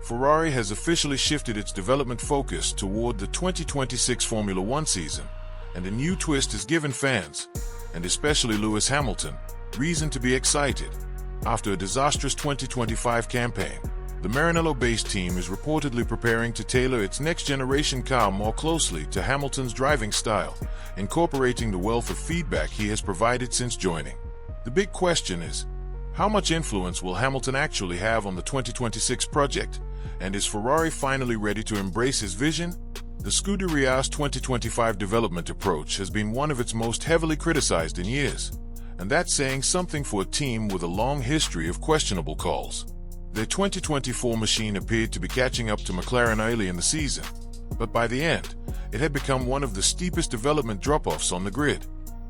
Ferrari has officially shifted its development focus toward the 2026 Formula One season, and a new twist has given fans, and especially Lewis Hamilton, reason to be excited. After a disastrous 2025 campaign, the Maranello-based team is reportedly preparing to tailor its next-generation car more closely to Hamilton's driving style, incorporating the wealth of feedback he has provided since joining. The big question is, how much influence will Hamilton actually have on the 2026 project, and is Ferrari finally ready to embrace his vision? The Scuderia's 2025 development approach has been one of its most heavily criticized in years, and that's saying something for a team with a long history of questionable calls. Their 2024 machine appeared to be catching up to McLaren early in the season, but by the end, it had become one of the steepest development drop-offs on the grid.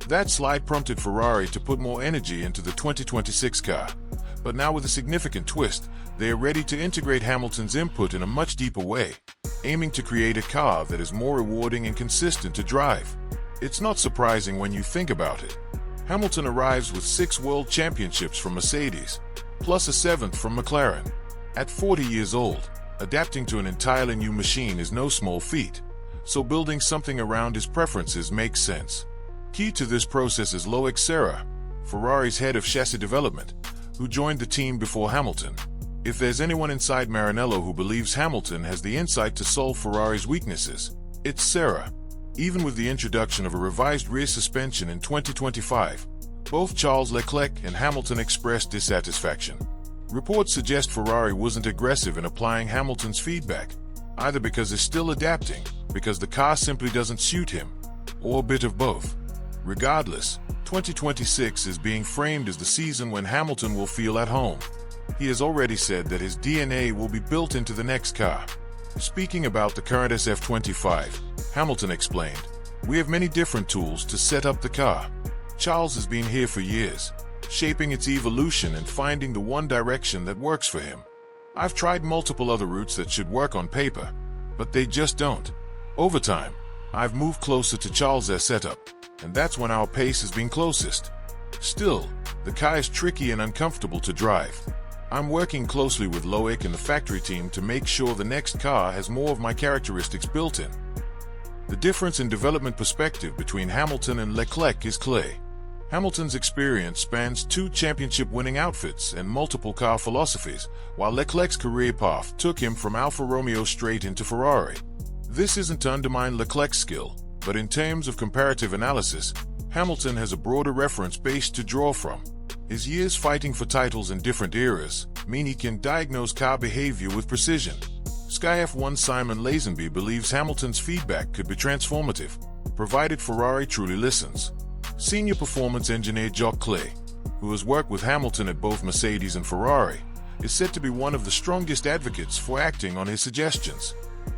That slide prompted Ferrari to put more energy into the 2026 car, but now with a significant twist, they are ready to integrate Hamilton's input in a much deeper way, aiming to create a car that is more rewarding and consistent to drive. It's not surprising when you think about it. Hamilton arrives with 6 world championships from Mercedes, plus a 7th from McLaren. At 40 years old, adapting to an entirely new machine is no small feat, so building something around his preferences makes sense. Key to this process is Loïc Serra, Ferrari's head of chassis development, who joined the team before Hamilton. If there's anyone inside Maranello who believes Hamilton has the insight to solve Ferrari's weaknesses, it's Serra. Even with the introduction of a revised rear suspension in 2025, both Charles Leclerc and Hamilton expressed dissatisfaction. Reports suggest Ferrari wasn't aggressive in applying Hamilton's feedback, either because he's still adapting, because the car simply doesn't suit him, or a bit of both. Regardless, 2026 is being framed as the season when Hamilton will feel at home. He has already said that his DNA will be built into the next car. Speaking about the current SF25, Hamilton explained, "We have many different tools to set up the car. Charles has been here for years, shaping its evolution and finding the one direction that works for him. I've tried multiple other routes that should work on paper, but they just don't. Over time, I've moved closer to Charles' setup, and that's when our pace has been closest. Still, the car is tricky and uncomfortable to drive. I'm working closely with Loïc and the factory team to make sure the next car has more of my characteristics built in." The difference in development perspective between Hamilton and Leclerc is clear. Hamilton's experience spans 2 championship-winning outfits and multiple car philosophies, while Leclerc's career path took him from Alfa Romeo straight into Ferrari. This isn't to undermine Leclerc's skill, but in terms of comparative analysis, Hamilton has a broader reference base to draw from. His years fighting for titles in different eras mean he can diagnose car behavior with precision. Sky F1's Simon Lazenby believes Hamilton's feedback could be transformative, provided Ferrari truly listens. Senior performance engineer Jock, who has worked with Hamilton at both Mercedes and Ferrari, is said to be one of the strongest advocates for acting on his suggestions.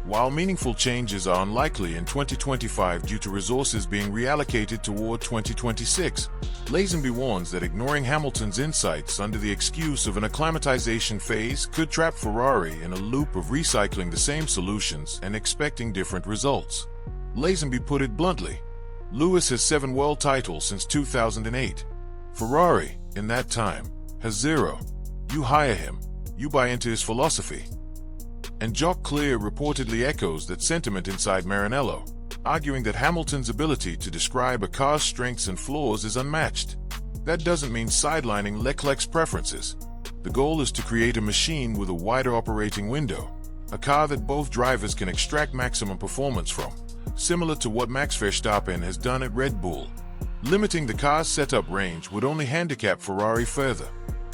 While meaningful changes are unlikely in 2025 due to resources being reallocated toward 2026, Lazenby warns that ignoring Hamilton's insights under the excuse of an acclimatization phase could trap Ferrari in a loop of recycling the same solutions and expecting different results. Lazenby put it bluntly, "Lewis has 7 world titles since 2008. Ferrari, in that time, has 0. You hire him, you buy into his philosophy." And Jock reportedly echoes that sentiment inside Maranello, arguing that Hamilton's ability to describe a car's strengths and flaws is unmatched. That doesn't mean sidelining Leclerc's preferences. The goal is to create a machine with a wider operating window, a car that both drivers can extract maximum performance from, similar to what Max Verstappen has done at Red Bull. Limiting the car's setup range would only handicap Ferrari further.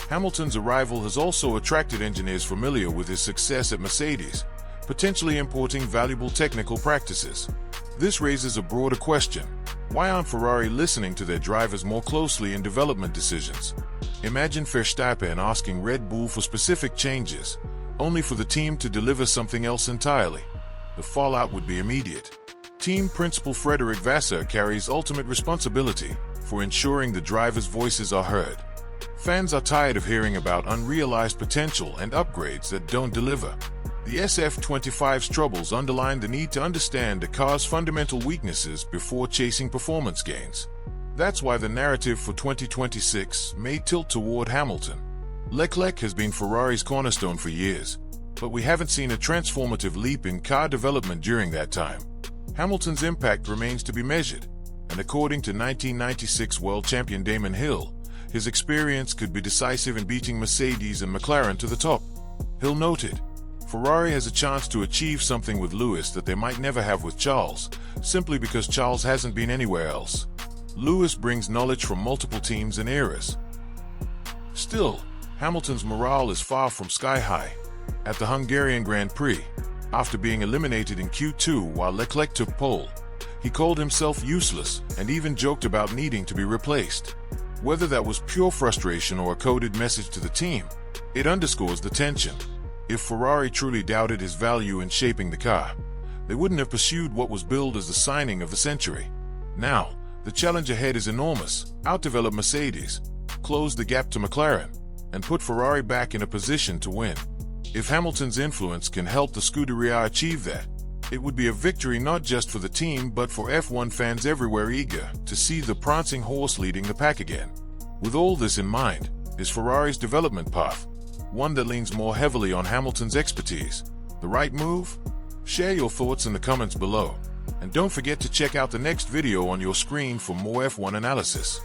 Hamilton's arrival has also attracted engineers familiar with his success at Mercedes, potentially importing valuable technical practices. This raises a broader question. Why aren't Ferrari listening to their drivers more closely in development decisions? Imagine Verstappen asking Red Bull for specific changes, only for the team to deliver something else entirely. The fallout would be immediate. Team principal Frederick Vasseur carries ultimate responsibility for ensuring the drivers' voices are heard. Fans are tired of hearing about unrealized potential and upgrades that don't deliver. The SF25's troubles underline the need to understand the car's fundamental weaknesses before chasing performance gains. That's why the narrative for 2026 may tilt toward Hamilton. Leclerc has been Ferrari's cornerstone for years, but we haven't seen a transformative leap in car development during that time. Hamilton's impact remains to be measured, and according to 1996 world champion Damon Hill, his experience could be decisive in beating Mercedes and McLaren to the top. Hill noted, Ferrari has a chance to achieve something with Lewis that they might never have with Charles, simply because Charles hasn't been anywhere else. Lewis brings knowledge from multiple teams and eras. Still, Hamilton's morale is far from sky-high. At the Hungarian Grand Prix, after being eliminated in Q2 while Leclerc took pole, he called himself useless and even joked about needing to be replaced. Whether that was pure frustration or a coded message to the team, it underscores the tension. If Ferrari truly doubted his value in shaping the car, they wouldn't have pursued what was billed as the signing of the century. Now, the challenge ahead is enormous: outdevelop Mercedes, close the gap to McLaren, and put Ferrari back in a position to win. If Hamilton's influence can help the Scuderia achieve that, it would be a victory not just for the team but for F1 fans everywhere eager to see the prancing horse leading the pack again. With all this in mind, is Ferrari's development path one that leans more heavily on Hamilton's expertise the right move? Share your thoughts in the comments below, and don't forget to check out the next video on your screen for more F1 analysis.